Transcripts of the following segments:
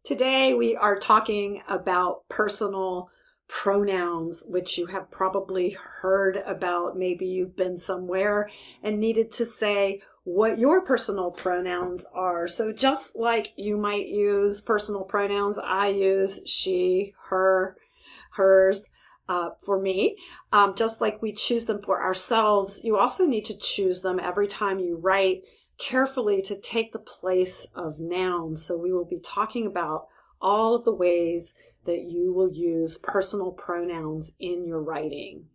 Today we are talking about personal pronouns, which you have probably heard about. Maybe you've been somewhere and needed to say what your personal pronouns are. So just like you might use personal pronouns, I use she, her, hers. For me, just like we choose them for ourselves, you also need to choose them every time you write carefully to take the place of nouns. So we will be talking about all of the ways that you will use personal pronouns in your writing.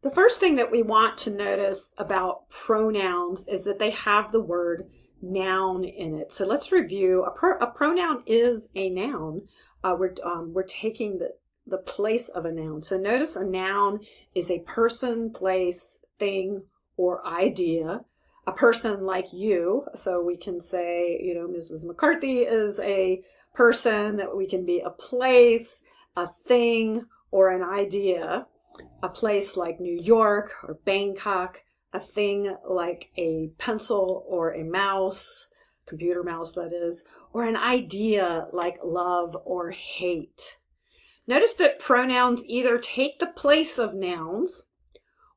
The first thing that we want to notice about pronouns is that they have the word noun in it. So let's review. A pronoun is a noun. We're taking the place of a noun. So notice a noun is a person, place, thing, or idea. A person like you, so we can say, Mrs. McCarthy is a person. We can be a place, a thing, or an idea. A place like New York or Bangkok, a thing like a pencil or a mouse, computer mouse that is, or an idea like love or hate. Notice that pronouns either take the place of nouns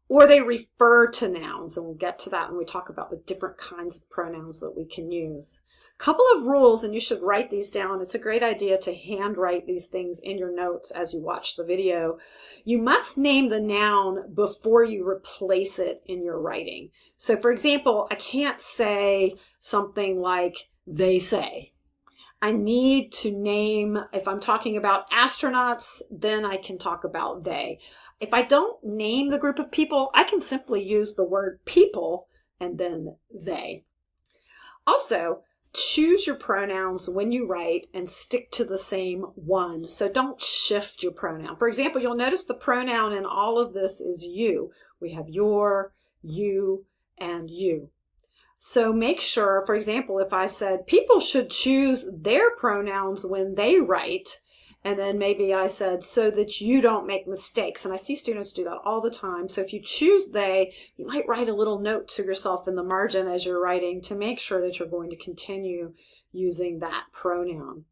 or they refer to nouns, and we'll get to that when we talk about the different kinds of pronouns that we can use. A couple of rules, and you should write these down. It's a great idea to handwrite these things in your notes as you watch the video. You must name the noun before you replace it in your writing. So for example, I can't say something like they say. I need to name, if I'm talking about astronauts, then I can talk about they. If I don't name the group of people, I can simply use the word people and then they. Also, choose your pronouns when you write and stick to the same one. So don't shift your pronoun. For example, you'll notice the pronoun in all of this is you. We have your, you, and you. So make sure, for example, if I said people should choose their pronouns when they write, and then maybe I said so that you don't make mistakes. And I see students do that all the time. So if you choose they, you might write a little note to yourself in the margin as you're writing to make sure that you're going to continue using that pronoun.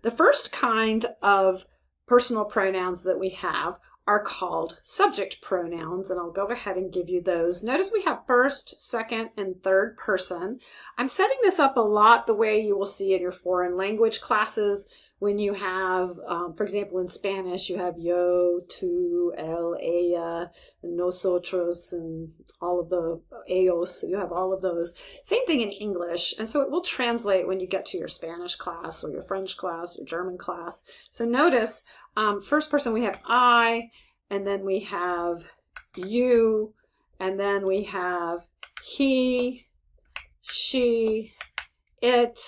The first kind of personal pronouns that we have are called subject pronouns, and I'll go ahead and give you those. Notice we have first, second, and third person. I'm setting this up a lot the way you will see in your foreign language classes when you have, for example, in Spanish, you have yo, tú, él, ella, nosotros, and all of the ellos. You have all of those. Same thing in English, and so it will translate when you get to your Spanish class or your French class or German class. So notice, first person we have I, and then we have you, and then we have he, she, it,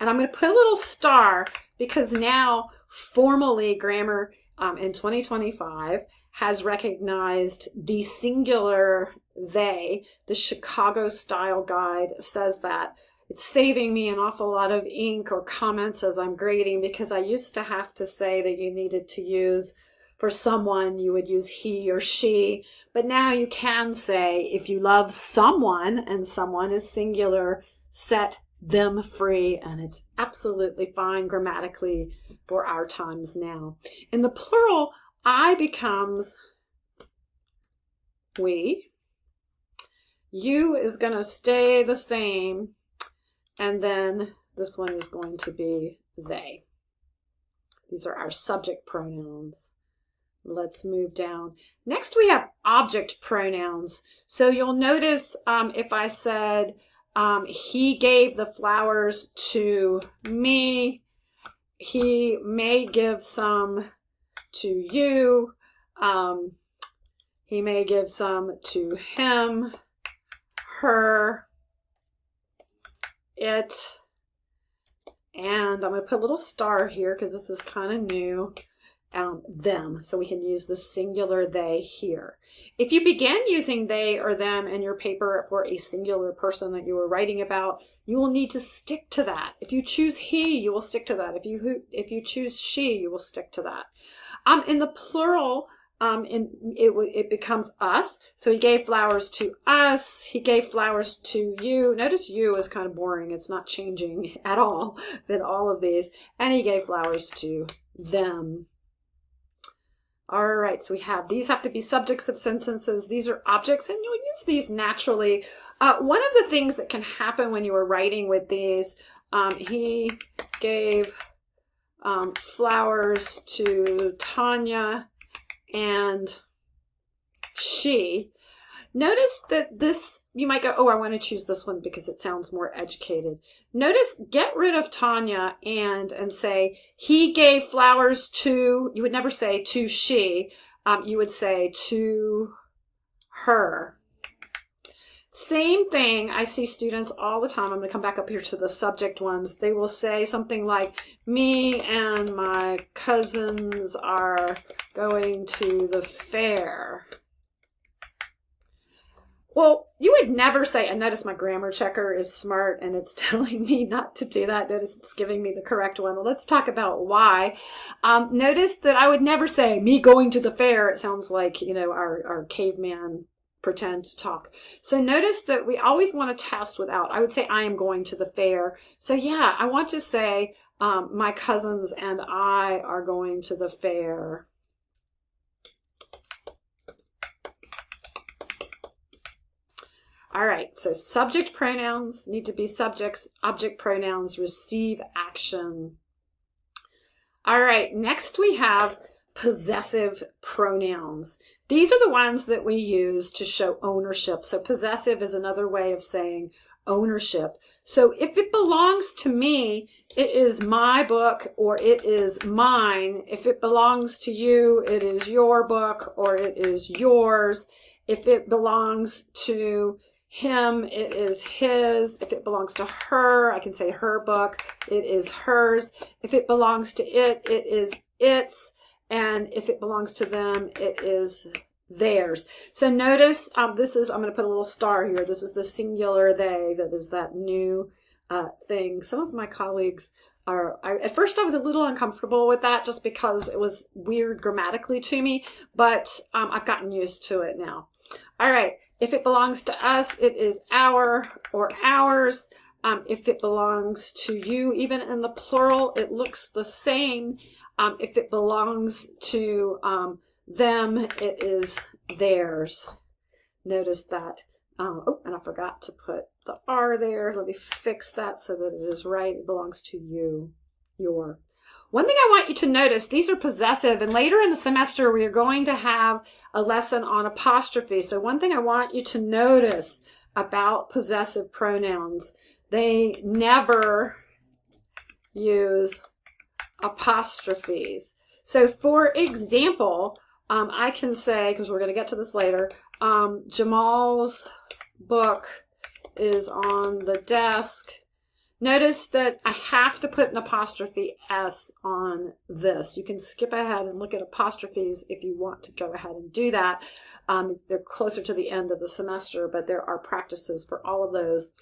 and I'm going to put a little star because now formally grammar in 2025 has recognized the singular they. The Chicago Style Guide says that. It's saving me an awful lot of ink or comments as I'm grading because I used to have to say that you needed to use, for someone, you would use he or she, but now you can say if you love someone and someone is singular, set them free, and it's absolutely fine grammatically for our times now. In the plural, I becomes we, you is going to stay the same, and then this one is going to be they. These are our subject pronouns. Let's move down. Next we have object pronouns. So you'll notice if I said he gave the flowers to me, he may give some to you, he may give some to him, her, it, and I'm going to put a little star here because this is kind of new. Them, so we can use the singular they here. If you began using they or them in your paper for a singular person that you were writing about, you will need to stick to that. If you choose he, you will stick to that. If you choose she, you will stick to that. In the plural, it becomes us. So he gave flowers to us. He gave flowers to you. Notice you is kind of boring. It's not changing at all in all of these. And he gave flowers to them. All right, so we have, these have to be subjects of sentences. These are objects, and you'll use these naturally. One of the things that can happen when you are writing with these, he gave flowers to Tanya and she. Notice that this, you might go, oh, I want to choose this one because it sounds more educated. Notice, get rid of Tanya and say, he gave flowers to, you would never say to she, you would say to her. Same thing, I see students all the time. I'm going to come back up here to the subject ones. They will say something like, me and my cousins are going to the fair. Well, you would never say, and notice my grammar checker is smart and it's telling me not to do that. Notice it's giving me the correct one. Well, let's talk about why. Notice that I would never say, me going to the fair. It sounds like, you know, our caveman pretend to talk. So notice that we always want to test without. I would say, I am going to the fair. So yeah, I want to say, my cousins and I are going to the fair. All right, so subject pronouns need to be subjects, object pronouns receive action. All right, next we have possessive pronouns. These are the ones that we use to show ownership. So possessive is another way of saying ownership. So if it belongs to me, it is my book or it is mine. If it belongs to you, it is your book or it is yours. If it belongs to him, it is his. If it belongs to her, I can say her book, it is hers. If it belongs to it, it is its. And if it belongs to them, it is theirs. So notice this is, I'm going to put a little star here. This is the singular they. That is that new thing. Some of my colleagues at first I was a little uncomfortable with that just because it was weird grammatically to me, but I've gotten used to it now. All right, if it belongs to us, it is our or ours. If it belongs to you, even in the plural, it looks the same. If it belongs to them, it is theirs. Notice that. Oh, and I forgot to put the R there. Let me fix that so that it is right. It belongs to you, your. One thing I want you to notice, these are possessive, and later in the semester we are going to have a lesson on apostrophe. So one thing I want you to notice about possessive pronouns, they never use apostrophes. So for example, I can say, because we're going to get to this later, Jamal's book is on the desk. Notice that I have to put an apostrophe S on this. You can skip ahead and look at apostrophes if you want to go ahead and do that. They're closer to the end of the semester, but there are practices for all of those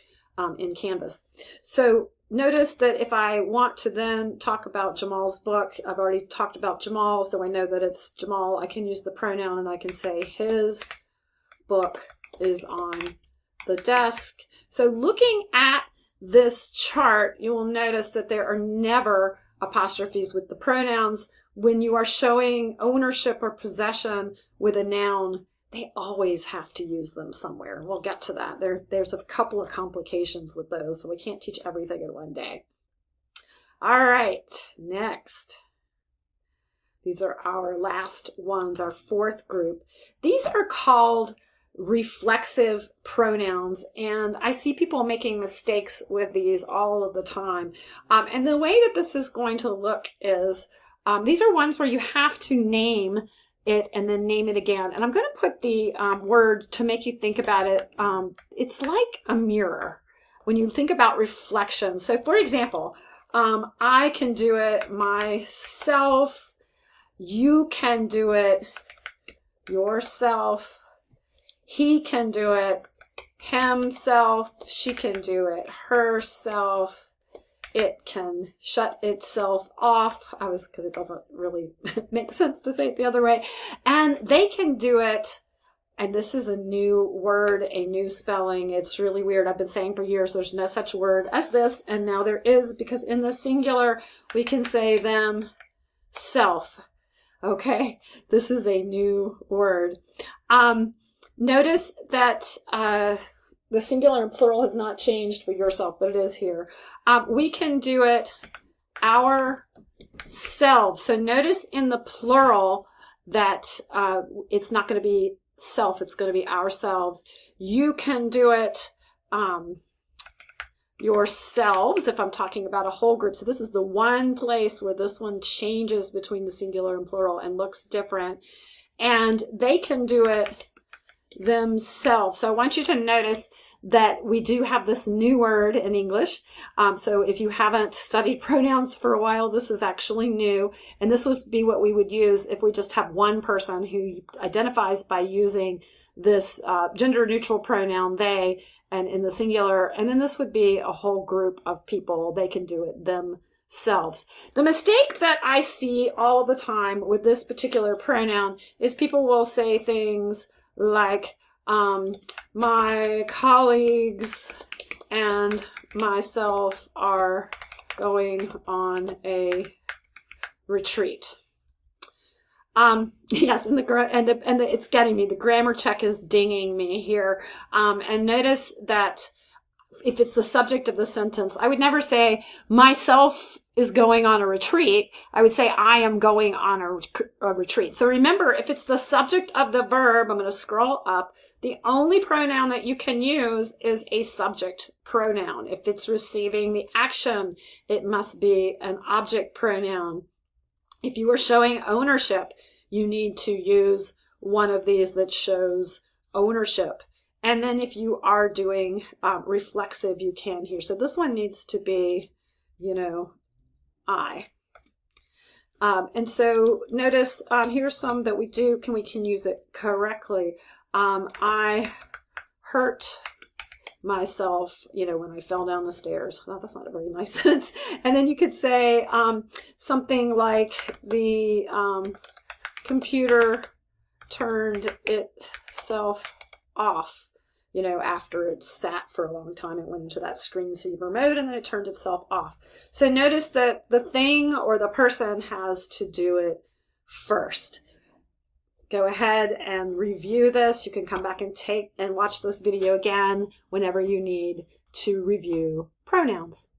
in Canvas. So notice that if I want to then talk about Jamal's book, I've already talked about Jamal, so I know that it's Jamal. I can use the pronoun and I can say his book is on the desk. So looking at this chart, you will notice that there are never apostrophes with the pronouns. When you are showing ownership or possession with a noun, they always have to use them somewhere. We'll get to that. There's a couple of complications with those, so we can't teach everything in one day. All right, next. These are our last ones, our fourth group. These are called reflexive pronouns, and I see people making mistakes with these all of the time. And the way that this is going to look is these are ones where you have to name it and then name it again. And I'm going to put the word to make you think about it. It's like a mirror when you think about reflection. So for example, I can do it myself. You can do it yourself. He can do it himself. She can do it herself. It can shut itself off. Because it doesn't really make sense to say it the other way. And they can do it. And this is a new word, a new spelling. It's really weird. I've been saying for years there's no such word as this. And now there is, because in the singular, we can say them self. Okay, this is a new word. Notice that the singular and plural has not changed for yourself, but it is here. We can do it ourselves. So notice in the plural that it's not going to be self, it's going to be ourselves. You can do it yourselves if I'm talking about a whole group. So this is the one place where this one changes between the singular and plural and looks different. And they can do it themselves. So I want you to notice that we do have this new word in English. So if you haven't studied pronouns for a while, this is actually new. And this would be what we would use if we just have one person who identifies by using this gender neutral pronoun they, and in the singular. And then this would be a whole group of people. They can do it themselves. The mistake that I see all the time with this particular pronoun is people will say things like, my colleagues and myself are going on a retreat. Yes, and it's getting me. The grammar check is dinging me here. And notice that if it's the subject of the sentence, I would never say myself is going on a retreat. I would say I am going on a retreat. So remember, if it's the subject of the verb, I'm going to scroll up. The only pronoun that you can use is a subject pronoun. If it's receiving the action, it must be an object pronoun. If you are showing ownership, you need to use one of these that shows ownership. And then if you are doing reflexive, you can here. So this one needs to be, I. And so notice here's some that we can use it correctly. I hurt myself, when I fell down the stairs. Well, that's not a very nice sentence. And then you could say something like the computer turned itself off. After it sat for a long time, it went into that screensaver mode and then it turned itself off. So notice that the thing or the person has to do it first. Go ahead and review this. You can come back and watch this video again whenever you need to review pronouns.